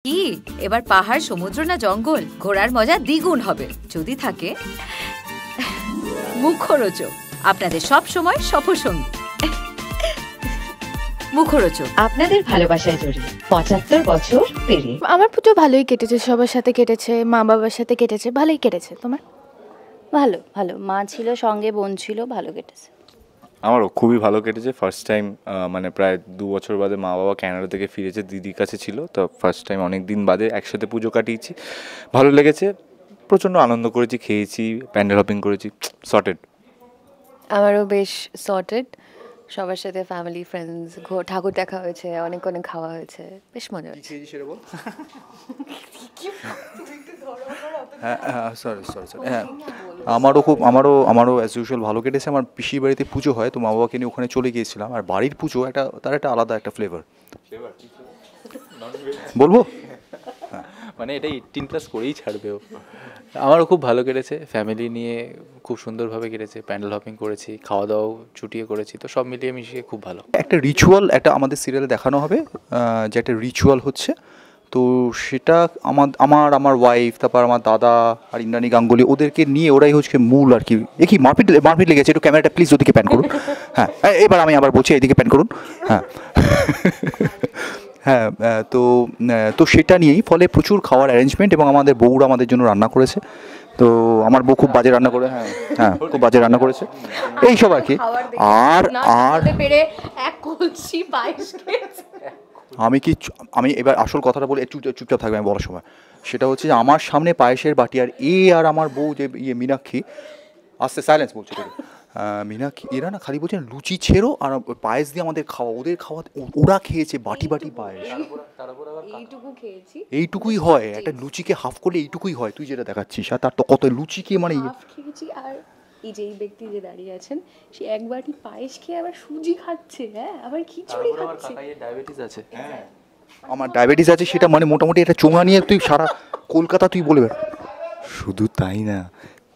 কি এবার পাহাড়, সমুদ্র না জঙ্গল, ঘোরার মজা দ্বিগুণ হবে যদি থাকে মুখরোচক, আপনাদের সব সময় সফরসঙ্গী। মুখরোচক আপনাদের ভালোবাসায় জড়িয়ে ৭৫ বছর পেরিয়ে। আমার পুজো ভালোই কেটেছে, সবার সাথে কেটেছে, মা বাবার সাথে কেটেছে, ভালোই কেটেছে। তোমার? ভালো ভালো, মা ছিল সঙ্গে, বোন ছিল, ভালো কেটেছে। আমারও খুবই ভালো কেটেছে। ফার্স্ট টাইম মানে প্রায় 2 বছর বাদে মা বাবা ক্যানাডা থেকে ফিরেছে, দিদির কাছে ছিল, তো ফার্স্ট টাইম অনেক দিন বাদে একসাথে পুজো কাটিয়েছি। ভালো লেগেছে, প্রচণ্ড আনন্দ করেছি, খেয়েছি, প্যান্ডেল হপিং করেছি, সর্টেড। আমারও বেশ সর্টেড, সবার সাথে ফ্যামিলি ফ্রেন্ডস, ঠাকুর দেখা হয়েছে, অনেক অনেক খাওয়া হয়েছে, বেশ মজা হয়েছে। হ্যাঁ সরি হ্যাঁ, আমারও অ্যাজ ইউজুয়াল ভালো কেটেছে। আমার পিসির বাড়িতে পুজো হয়, তো মা বাবাকে নিয়ে ওখানে চলে গিয়েছিলাম। আর বাড়ির পুজো তার একটা আলাদা একটা ফ্লেভার। বলবো মানে এটা 18+ করেই ছাড়বেও। আমারও খুব ভালো কেটেছে, ফ্যামিলি নিয়ে খুব সুন্দরভাবে কেটেছে, প্যান্ডেল হপিং করেছি, খাওয়া দাওয়াও চুটিয়ে করেছি, তো সব মিলিয়ে মিশিয়ে খুব ভালো। একটা রিচুয়াল একটা আমাদের সিরিয়ালে দেখানো হবে, যে একটা রিচুয়াল হচ্ছে, তো সেটা আমার ওয়াইফ, তারপর আমার দাদা আর ইন্দ্রাণী গাঙ্গুলি, ওদেরকে নিয়ে ওরাই হচ্ছে মূল আর কি। কি মারপিট লেগেছে, একটু ক্যামেরাটা প্লিজ ওদিকে প্যান করুন। হ্যাঁ, এবার আমি আবার বলছি এইদিকে প্যান করুন। হ্যাঁ হ্যাঁ, তো সেটা নিয়েই, ফলে প্রচুর খাওয়ার অ্যারেঞ্জমেন্ট, এবং আমাদের বউরা আমাদের জন্য রান্না করেছে। তো আমার বউ খুব বাজে রান্না করে, হ্যাঁ খুব বাজে রান্না করেছে, এইসব আর কি। আর আমি এবার আসল কথাটা বলি, চুপচাপ থাকবে আমি বলার সময়। সেটা হচ্ছে যে আমার সামনে পায়েসের বাটি, আর আমার বউ যে মীনাক্ষী, আস্তে সাইলেন্স বলছে মীনাক্ষী, এরা না খালি বলছেন লুচি ছেড়ো আর পায়েস দিয়ে আমাদের খাওয়া, ওদের খাওয়া ওরা খেয়েছে বাটি পায়েস। এইটুকুই হয়, একটা লুচিকে হাফ করলে এইটুকুই হয়, তুই যেটা দেখাচ্ছিস। আর তার তো কত লুচিকে মানে আর এই যে এই ব্যক্তি যে দাঁড়িয়ে আছেন, সে এক বাটি পায়েস খেয়ে আবার সুজি খাচ্ছে, হ্যাঁ আবার খিচুড়ি খাচ্ছে। ডায়াবেটিস আছে। হ্যাঁ, আমার ডায়াবেটিস আছে, সেটা মানে মোটামুটি একটা চোঙা নিয়ে তুই সারা কলকাতা তুই বলে বেড়া। শুধু তাই না,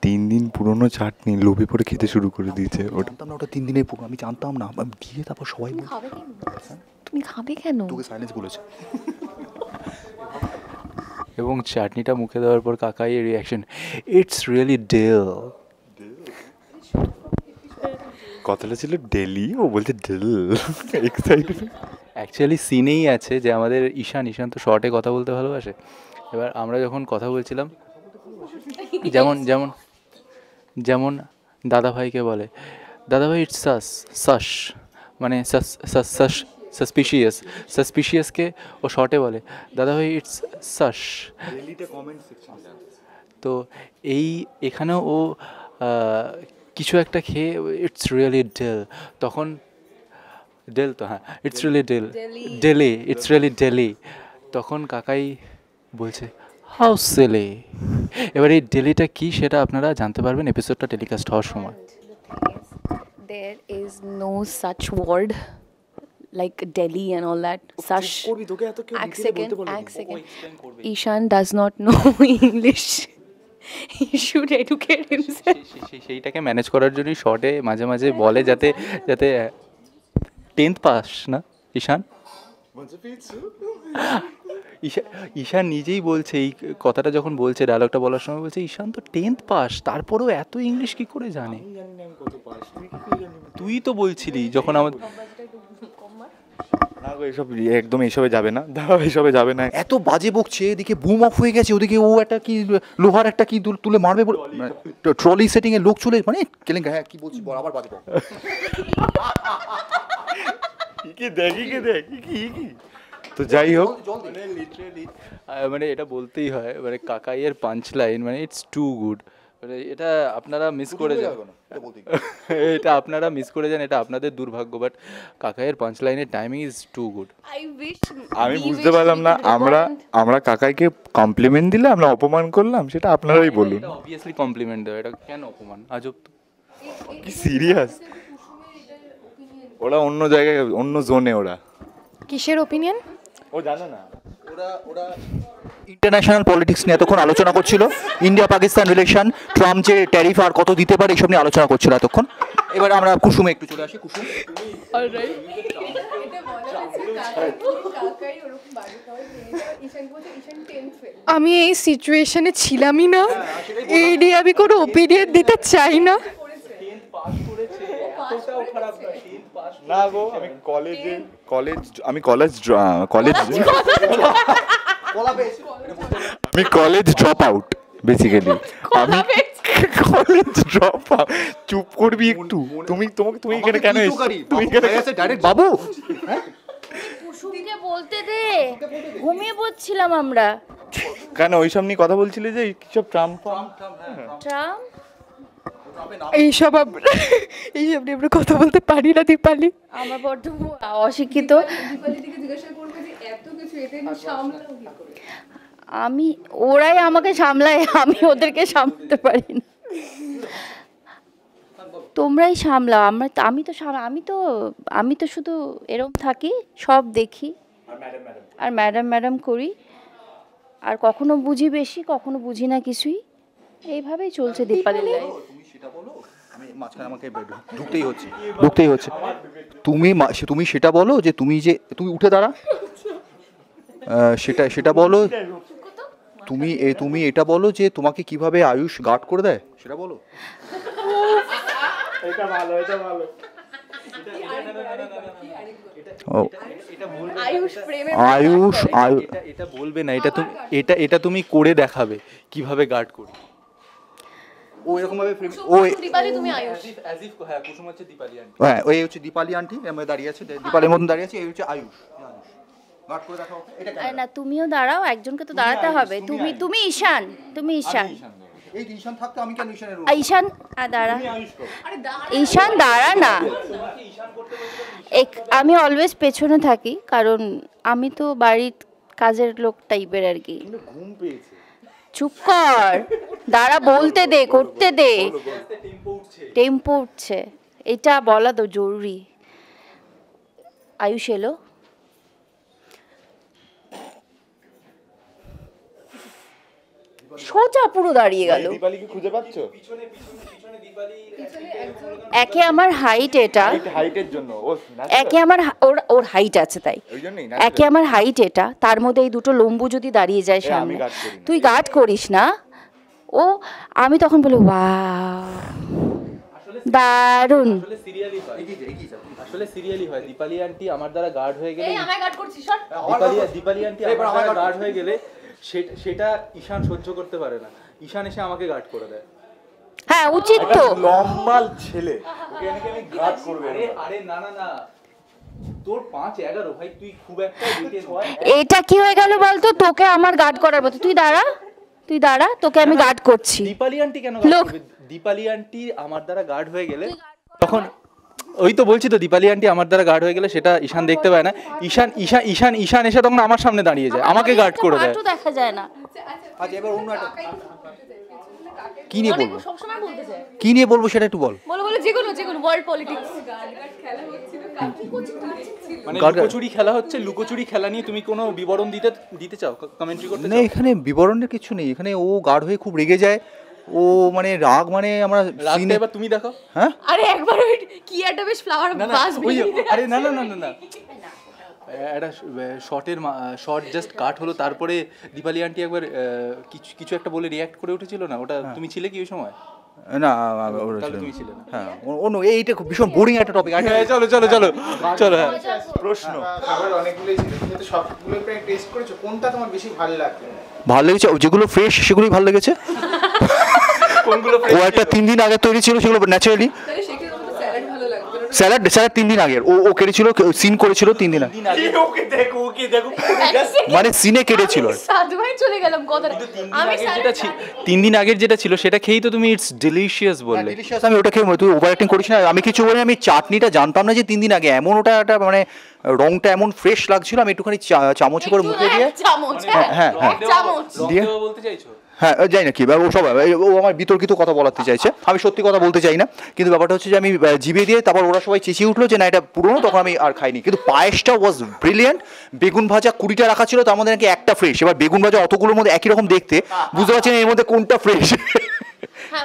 3 দিন পুরনো চাটনি লোভে পড়ে খেতে শুরু করে দিয়েছে। ওটা 3 দিনের পুরো, আমি জানতাম না, দিয়ে তারপর সবাই তুমি খাবে কেন? তোকে সাইলেন্স বলেছে। এবং চাটনিটা মুখে দেওয়ার পর কাকাইয়ের রিয়াকশন, ইটস রিয়েলি ডেল। কথাটা ছিল ডেলি, ও বলছে ডেল, এক্সাইটেড। অ্যাকচুয়ালি সিনেই আছে যে আমাদের ঈশান তো শর্টে কথা বলতে ভালোবাসে। এবার আমরা যখন কথা বলছিলাম, যেমন দাদাভাইকে বলে, দাদাভাই ইটস সাস, মানে সাসপিশিয়াসকে ও শর্টে বলে দাদাভাই ইটস সাস। তো এখানেও ও কিছু একটা খেয়ে ইটস রিয়েলি ডেল, তখন ডেল তো হ্যাঁ ইটস রিয়েলি ডেলি, তখন কাকাই বলছে হাউ সিলি। এবার এই ডেলিটা কি সেটা আপনারা জানতে পারবেন এপিসোডটা টেলিকাস্ট হওয়ার সময়। There is no such word like Delhi and all that. Such. এক second. Ishan does not know English. He should educate himself. সেইটাকে ম্যানেজ করার জন্যই শর্টে মাঝে মাঝে বলে, যাতে 10th পাস না ঈশান নিজেই বলছে, এই কথাটা যখন বলছে, ডায়লগটা বলার সময় বলছে, ঈশান তো 10th পাস, তারপরেও এত ইংলিশ কি করে জানে? তুই তো বলছিলি যখন আমাদের না গো, একদম এসবে যাবে না, দাঁড়াও, এসবে যাবে না। এত বাজে বকছে, এদিকে বুম অফ হয়ে গেছে, ওদিকে ও একটা কি লোহার একটা কি তুলে মারবে, ট্রলি সেটিং এ লোক চলে, মানে কেলেঙ্কা। হ্যাঁ কি বলছিস বল, আবার বাজে বক। দেখি তো যাই হোক, মানে এটা বলতেই হয়, মানে কাকাইয়ের পাঞ্চ লাইন, মানে ইটস টু গুড। মানে এটা আপনারা মিস করে যান, এটা আপনাদের দুর্ভাগ্য, বাট কাকাইয়ের পাঞ্চ লাইনের টাইমিং ইজ টু গুড। আমি বুঝতে পারলাম না, আমরা কাকাইকে কমপ্লিমেন্ট দিলে আমরা অপমান করলাম, সেটা আপনারাই বলুন। অবভিয়াসলি কমপ্লিমেন্ট দেওয়া, এটা কেন অপমান? আজব তো, কি সিরিয়াস? ওরা অন্য জায়গায়, অন্য জোনে। ওরা কিসের ওপিনিয়ন ও জানে না। ওরা ইন্টারন্যাশনাল পলিটিক্স নিয়ে এতক্ষণ আলোচনা করছিল, ইন্ডিয়া পাকিস্তান রিলেশন, ট্রাম্প যে ট্যারিফ আর কত দিতে পারে, এইসব নিয়ে আলোচনা করছিল এতক্ষণ। এবার আমরা কুসুমে একটু চলে আসি। কুসুম আমি এই সিচুয়েশনে ছিলামই না, এই নিয়ে আমি কোনো ওপিনিয়ন দিতে চাই না। না গো, আমি আমি কলেজ ড্রপ আউট বেসিক্যালি। আমি কলেজ ড্রপ আউট। চুপ করবি একটু। তুমি এখানে কেন এসেছো? তুমি এখানে ডাইরেক্ট বাবু কুসুমকে বলতে দে, ঘুমিয়ে পড়ছিলাম আমরা। কেন ওইসব নিয়ে কথা বলছিলে যে কিসব ট্রাম্প? ট্রাম এইসব নিয়ে আমরা কথা বলতে পারি না দীপালি। আমার বড্ড অশিক্ষিত। আমি ওরাই আমাকে সামলায়, আমি ওদেরকে সামলাতে পারি না। তোমরাই সামলাও। আমি তো শুধু এরকম থাকি, সব দেখি আর ম্যাডাম করি, আর কখনো বুঝি বেশি, কখনো বুঝি না কিছুই। এইভাবেই চলছে দীপালির লাইফ। তুমি সেটা বলো, আমি মাঝখানে আমাকে ঢুকতেই হচ্ছে। তুমি সেটা বলো যে তুমি উঠে দাঁড়া, সেটা বলো। তুমি এটা বলো যে তোমাকে কিভাবে আয়ুষ গার্ড করে দেয়, সেটা বলো। এটা ভালো। আয়ুষ এটা বলবে না, এটা তুমি করে দেখাবে কিভাবে গার্ড করি। ও এরকম ভাবে দীপালি তুমি আয়ুষ। হ্যাঁ, কুসুম হচ্ছে দীপালি আন্টি। হ্যাঁ, ওই হচ্ছে দীপালি আন্টি দাঁড়িয়ে আছে, দীপালির মতন দাঁড়িয়ে আছে। এই হচ্ছে আয়ুষ। গার্ড করে দেখাও। আরে না, তুমিও দাঁড়াও, একজনকে তো দাঁড়াতে হবে। তুমি ঈশান, এই ঈশান থাকতে আমি কেন ঈশানের রোল? ঈশান দাঁড়া, ঈশান দাঁড়া না। আমি অলওয়েজ পেছনে থাকি, কারণ আমি তো বাড়ির কাজের লোক টাইপের আর কি। চুপ কর, দাঁড়া, বলতে দে, করতে দে। টেম্পো উঠছে, এটা বলা তো জরুরি। আয়ুষ এলো। সোজা পুরো দাঁড়িয়ে গেল। দীপালিকে খুঁজে পাচ্ছো? একে আমার হাইট, এটা হাইটের জন্য একে আমার ওর হাইট আছে তাই, একে আমার হাইট এটা, তার মধ্যে এই দুটো লম্বু যদি দাঁড়িয়ে যায় সামনে, তুই গার্ড করিস না। আমি তখন বলি ওয়াও, দারুণ। আসলে সিরিয়ালি হয়। দীপালি আন্টি আমার দ্বারা গার্ড হয়ে গেলে, দীপালি আন্টি আমার দ্বারা গার্ড হয়ে গেলে সেটা ঈশান সহ্য করতে পারে না। ঈশান এসে আমাকে গার্ড করে দেয়। হ্যাঁ, উচিত তো। নরমাল ছেলে ওকে নাকি আমি গার্ড করব। আরে না, তোর 5-11 ভাই, তুই খুব একটা এটা কি হয়ে গেল বলতো? তোকে আমার গার্ড করার মতো। তুই দাঁড়া, তোকে আমি গার্ড করছি। দীপালি আন্টি কেন গার্ড করবে? দীপালি আন্টি আমার দ্বারা গার্ড হয়ে গেলে তখন ওই তো বলছি তো, দীপালি আন্টি আমার দ্বারা গার্ড হয়ে গেলে সেটা ঈশান দেখতে পায় না। ঈশান এসে তখন আমার সামনে দাঁড়িয়ে যায়, আমাকে গার্ড করে দেয়। দেখা যায় না। আচ্ছা, এবার অন্য একটা কি নিয়ে বলবো, কি নিয়ে বলবো সেটা একটু বল। বলো যেকোনো ওয়ার্ল্ড পলিটিক্স। মানে লুকোচুরি খেলা হচ্ছে, লুকোচুরি খেলা নিয়ে তুমি কোনো বিবরণ দিতে চাও, কমেন্ট্রি করতে না, চাও? এখানে বিবরণের কিছু নেই। এখানে ও গার্ড হয়ে খুব রেগে যায়, ও মানে রাগ, মানে আমরা রাগটা এবার তুমি দেখাও। হ্যাঁ, আরে একবার ওই কি একটা বেশ ফ্লাওয়ার বাস আরে না একটা শর্ট জাস্ট কাট হলো, তারপরে দীপালি আন্টি একবার কিছু একটা বলে রিয়াক্ট করে উঠেছিল না, ওটা তুমি ছিলে কি ওই সময়? না, তুমি ছিলে না। হ্যাঁ, অন্য এইটা খুব ভীষণ বোরিং একটা টপিক। চলো। হ্যাঁ, প্রশ্ন। খাবার অনেকগুলোই ছিল, তুমি তো সবগুলো প্রায় টেস্ট করেছো, কোনটা তোমার বেশি ভালো লাগলো? ভালো লেগেছে যেগুলো ফ্রেশ, সেগুলোই ভালো লেগেছে। কোনগুলো ও একটা 3 দিন আগে তৈরি ছিল, সেগুলো ন্যাচারালি। স্যালাড 3 দিন আগের ও কেটেছিল, সিন করেছিল 3 দিন আগে। ওকে দেখো মানে সিনে কেটেছিল। সাধুভাই চলে গেলাম কথাটা। আমি 3 দিন আগের যেটা ছিল সেটা খেয়েই তো তুমি ইটস ডিলিশিয়াস বললে। আমি ওটা খেয়ে, তুই ওভার অ্যাক্টিং করিস না। আমি কিছু বলি, আমি চাটনিটা জানতাম না যে 3 দিন আগে এমন ওটা একটা মানে রংটা এমন ফ্রেশ লাগছিল। আমি একটুখানি চামচ করে মুখে দিয়ে, চামচ, হ্যাঁ চামচ দিয়ে, বলতে চাইছো? হ্যাঁ, যাই না কি ও সব ও আমার বিতর্কিত কথা বলাতে চাইছে, আমি সত্যি কথা বলতে চাই না। কিন্তু ব্যাপারটা হচ্ছে যে আমি জিভে দিয়ে, তারপর ওরা সবাই চেঁচিয়ে উঠলো যে না এটা পুরনো, তখন আমি আর খাইনি। কিন্তু পায়েসটা ওয়াজ ব্রিলিয়েন্ট। বেগুন ভাজা 20টা রাখা ছিল, তার মধ্যে নাকি একটা ফ্রেশ। এবার বেগুন ভাজা অতগুলোর মধ্যে একই রকম দেখতে, বুঝতে পারছি না এর মধ্যে কোনটা ফ্রেশ।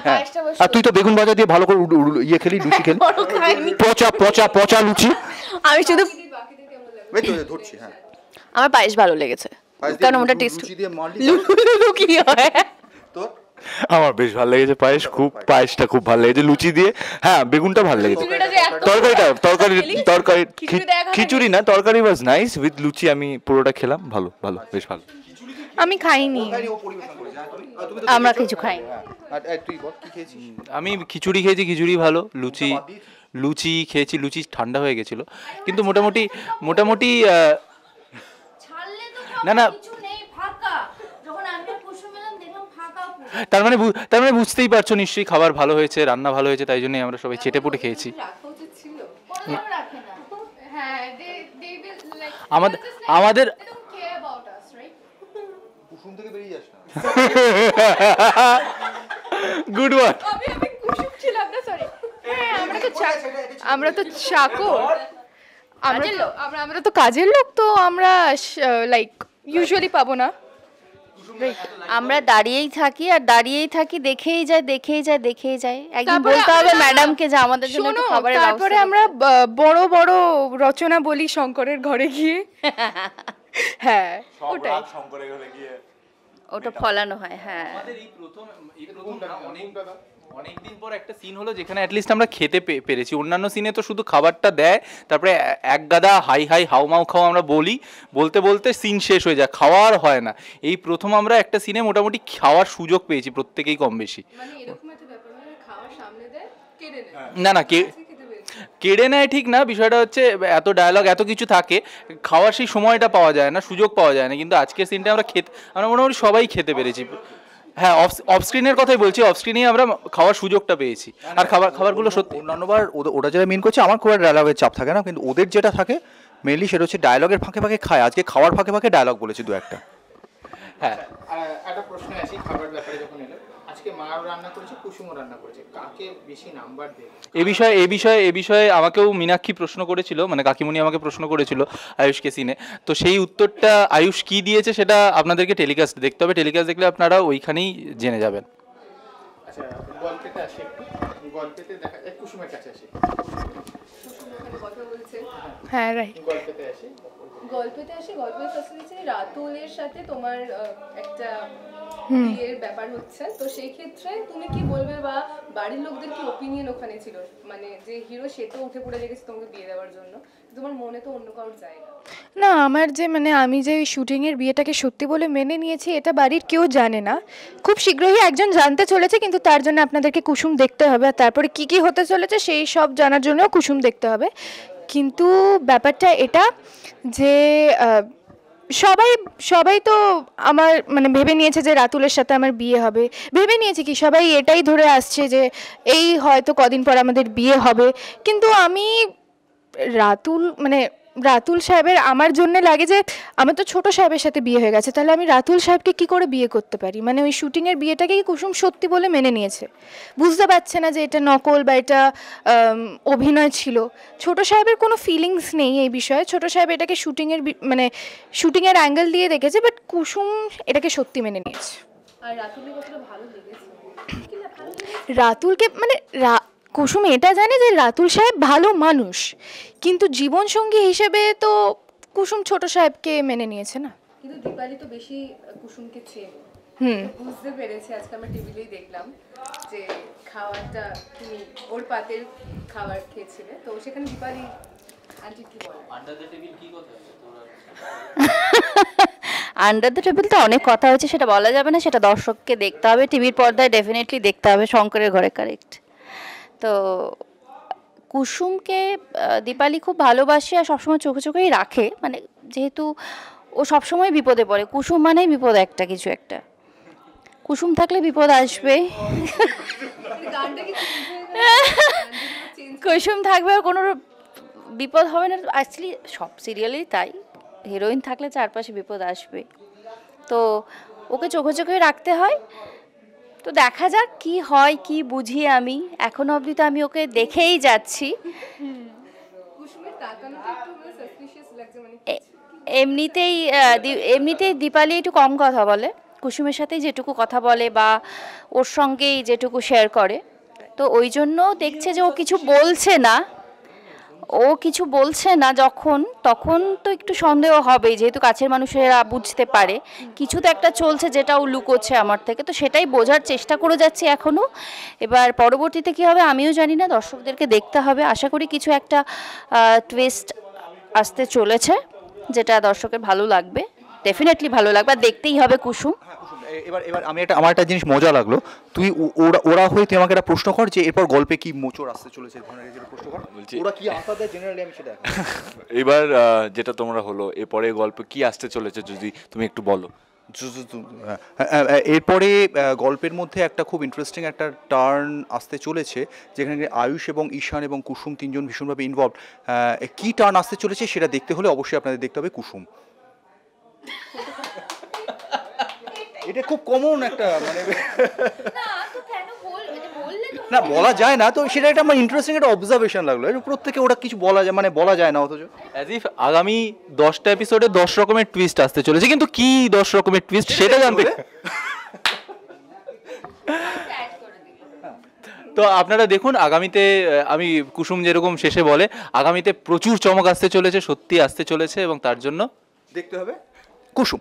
হ্যাঁ, আর তুই তো বেগুন ভাজা দিয়ে ভালো করে ইয়ে খেলি, লুচি খেলি, পচা লুচি। আমি শুধু ওই তো ধরছি, হ্যাঁ। আমার পায়েস ভালো লেগেছে, কারণ ওটা টেস্ট কি হয়। তোর আমার বেশ ভালো লেগেছে পায়েসটা খুব ভালো লেগেছে, লুচি দিয়ে, হ্যাঁ বেগুনটা ভালো লেগেছে, তরকারি খিচুড়ি না তরকারি ওয়াজ নাইস উইথ লুচি, আমি পুরোটা খেলাম, ভালো বেশ ভালো। আমি খাইনি, আমরা কিছু খাইনি। আর তুই বল কি খেয়েছিস? আমি খিচুড়ি খেয়েছি, খিচুড়ি ভালো, লুচি খেয়েছি, লুচি ঠান্ডা হয়ে গেছিলো, কিন্তু মোটামুটি না তার মানে বুঝতেই পারছো নিশ্চয়ই খাবার ভালো হয়েছে, রান্না ভালো হয়েছে, তাই জন্যই আমরা সবাই চেটে পুটে খেয়েছি। আমাদের কুসুম থেকে বেরিয়ে যাস না। Good one. আমরা তো চাকর, আমরা তো কাজের লোক, তো আমরা লাইক ইউজুয়ালি পাবো না। আমরা দাঁড়িয়েই থাকি, দেখেই যাই। একদিন বলতে হবে ম্যাডামকে যে আমাদের জন্য একটু খাবারের ব্যবস্থা। তারপরে আমরা বড় বড় রচনা বলি শঙ্করের ঘরে গিয়ে। হ্যাঁ, ওটাই ওটা ফলানো হয়। হ্যাঁ, অনেকদিন পর একটা সিন হলো যেখানে অ্যাটলিস্ট আমরা খেতে পেরেছি। অন্যান্য সিনে তো শুধু খাবারটা দেয়, তারপরে এক গাদা হাই হাউমাউ খাও আমরা বলতে সিন শেষ হয়ে যায়, খাওয়ার হয় না। এই প্রথম আমরা একটা সিনে মোটামুটি খাওয়ার সুযোগ পেয়েছি প্রত্যেকেই কম বেশি। না কেড়ে নেয় ঠিক না, বিষয়টা হচ্ছে এত ডায়ালগ এত কিছু থাকে, খাওয়ার সেই সময়টা পাওয়া যায় না, সুযোগ পাওয়া যায় না। কিন্তু আজকের সিনটা আমরা মোটামুটি সবাই খেতে পেরেছি। হ্যাঁ, অফ স্ক্রিনের কথাই বলছি, অফ স্ক্রিনেই আমরা খাওয়ার সুযোগটা পেয়েছি। আর খাবারগুলো সত্যি অন্যান্যবার ওরা যেটা মেন করছে, আমার খুব একটা ডায়লগের চাপ থাকে না, কিন্তু ওদের যেটা থাকে মেনলি সেটা হচ্ছে ডায়লগের ফাঁকে ফাঁকে খায়। আজকে খাওয়ার ফাঁকে ফাঁকে ডায়লগ বলেছে দু একটা। হ্যাঁ, একটা প্রশ্ন আছে খাবার ব্যাপারে, যখন এলো আজকে মাও রান্না করেছে, কুসুমও রান্না করেছে, কাকে বেশি নাম্বার দেবে? এ বিষয়ে আমাকেও মীনাক্ষী প্রশ্ন করেছিল, মানে কাকিমণি আমাকে প্রশ্ন করেছিল আয়ুষকে সিনে। তো সেই উত্তরটা আয়ুষ কি দিয়েছে সেটা আপনাদেরকে টেলিকাস্ট দেখতে হবে, টেলিকাস্ট দেখলে আপনারা ওইখানেই জেনে যাবেন। আচ্ছা, গল্পেতে আসি, গল্পেতে দেখা যায় কুসুমের কাছে আসি। হ্যাঁ, রাইট। গল্পেতে আসি গল্পের ফ্যাসিলিটি রাতুলের সাথে তোমার একটা বিয়ের ব্যাপার হচ্ছে, তো সেই ক্ষেত্রে তুমি কি বলবে, বা বাড়ির লোকদের কি ওপিনিয়ন ওখানে ছিল? মানে যে হিরো সে তো উঠে পড়ে লেগেছে তোমাকে বিয়ে দেওয়ার জন্য, তোমার মনে তো অন্য কারোর জায়গা না। আমার যে আমি যে শুটিংয়ের বিয়েটাকে সত্যি বলে মেনে নিয়েছি, এটা বাড়ির কেউ জানে না। খুব শীঘ্রই একজন জানতে চলেছে, কিন্তু তার জন্য আপনাদেরকে কুসুম দেখতে হবে, আর তারপরে কি হতে চলেছে সেই সব জানার জন্য কুসুম দেখতে হবে। কিন্তু ব্যাপারটা এটা যে সবাই তো আমার ভেবে নিয়েছে যে রাতুলের সাথে আমার বিয়ে হবে, ভেবে নিয়েছে কি সবাই এটাই ধরে আসছে যে এই হয়তো কদিন পর আমাদের বিয়ে হবে। কিন্তু আমি রাতুল সাহেবের আমার জন্য লাগে যে আমার তো ছোট সাহেবের সাথে বিয়ে হয়ে গেছে, তাহলে আমি রাতুল সাহেবকে কি করে বিয়ে করতে পারি? ওই শুটিংয়ের বিয়েটাকে কি কুসুম সত্যি বলে মেনে নিয়েছে, বুঝতে পারছে না যে এটা নকল বা এটা অভিনয় ছিল। ছোট সাহেবের কোনো ফিলিংস নেই এই বিষয়ে, ছোট সাহেব এটাকে শুটিংয়ের অ্যাঙ্গেল দিয়ে দেখেছে, বাট কুসুম এটাকে সত্যি মেনে নিয়েছে। আর রাতুলকে কুসুম এটা জানে যে রাতুল সাহেব ভালো মানুষ, কিন্তু জীবনসঙ্গী হিসেবে তো কুসুম ছোট সাহেবকে মেনে নিয়েছে না। কিন্তু দীপালি তো বেশি কুসুমকে চেনে, বুঝতে পেরেছি। আজকে আমরা টিভিতেই দেখলাম যে খাওয়ারটা তুমি ওর পাতের খাবার খেয়েছিলে, তো সেখানে দীপালি আন্টি কি বলে? আন্ডার দ্য টেবিল কি কথা হয়েছে? আন্ডার দ্য টেবিল তো অনেক কথা হয়েছে, সেটা বলা যাবে না, সেটা দর্শককে দেখতে হবে, টিভির পর্দায় ডেফিনেটলি দেখতে হবে। শঙ্করের ঘরে, কারেক্ট। তো কুসুমকে দীপালি খুব ভালোবাসে আর সবসময় চোখেই রাখে, যেহেতু ও সবসময় বিপদে পড়ে। কুসুম মানেই বিপদ, কিছু একটা। কুসুম থাকলে বিপদ আসবে, কুসুম থাকবে আর কোনো বিপদ হবে না। অ্যাকচুয়ালি সব সিরিয়ালেই তাই, হিরোইন থাকলে চারপাশে বিপদ আসবে, তো ওকে চোখেই রাখতে হয়। তো দেখা যাক কি হয়, কি বুঝি আমি। এখনো অবধি তো আমি ওকে দেখেই যাচ্ছি। এমনিতেই দীপালি একটু কম কথা বলে, কুসুমের সাথে যেটুকু কথা বলে বা ওর সঙ্গেই যেটুকু শেয়ার করে, তো ওই জন্য দেখছে যে ও কিছু বলছে না, ও কিছু বলছে না যখন, তখন তো একটু সন্দেহ হবে, যেহেতু কাছের মানুষেরা বুঝতে পারে কিছু তো একটা চলছে যেটা ও লুকোচ্ছে আমার থেকে, তো সেটাই বোঝার চেষ্টা করে যাচ্ছি এখনও। এবার পরবর্তীতে কী হবে আমিও জানি না, দর্শকদেরকে দেখতে হবে। আশা করি কিছু একটা টুইস্ট আসতে চলেছে যেটা দর্শকের ভালো লাগবে, ডেফিনেটলি ভালো লাগবে, আর দেখতেই হবে কুসুম। এবার এবার আমার একটা জিনিস মজা লাগলো, তুই ওরা হয়ে তুই আমাকে একটা প্রশ্ন কর যে এরপর গল্পে কি মোচড় আসতে চলেছে, প্রশ্ন কর। বলছি ওরা কি আশা দেয় জেনারেলি আমি সেটা এবার যেটা তোমরা হলো এরপরে গল্পে কি আসতে চলেছে যদি তুমি একটু বলো। এরপরে গল্পের মধ্যে একটা খুব ইন্টারেস্টিং একটা টার্ন আসতে চলেছে, যেখানে আয়ুষ এবং ঈশান এবং কুসুম তিনজন ভীষণভাবে ইনভলভ। কি টার্ন আসতে চলেছে সেটা দেখতে হলে অবশ্যই আপনাদের দেখতে হবে কুসুম। এটা খুব কমন একটা মানে না বলা যায় না, তো সেটা একটা আমার ইন্টারেস্টিং একটা অবজারভেশন লাগলো। প্রত্যেকে ওরা কিছু বলা যায় মানে বলা যায় না, অথচ অ্যাজ ইফ আগামী 10টা এপিসোডে 10 রকমের টুইস্ট আসতে চলেছে, কিন্তু কি 10 রকমের টুইস্ট সেটা জানতে তো আপনারা দেখুন আগামীতে। আমি কুসুম যেরকম শেষে বলে আগামীতে প্রচুর চমক আসতে চলেছে, সত্যি আসতে চলেছে, এবং তার জন্য দেখতে হবে কুসুম।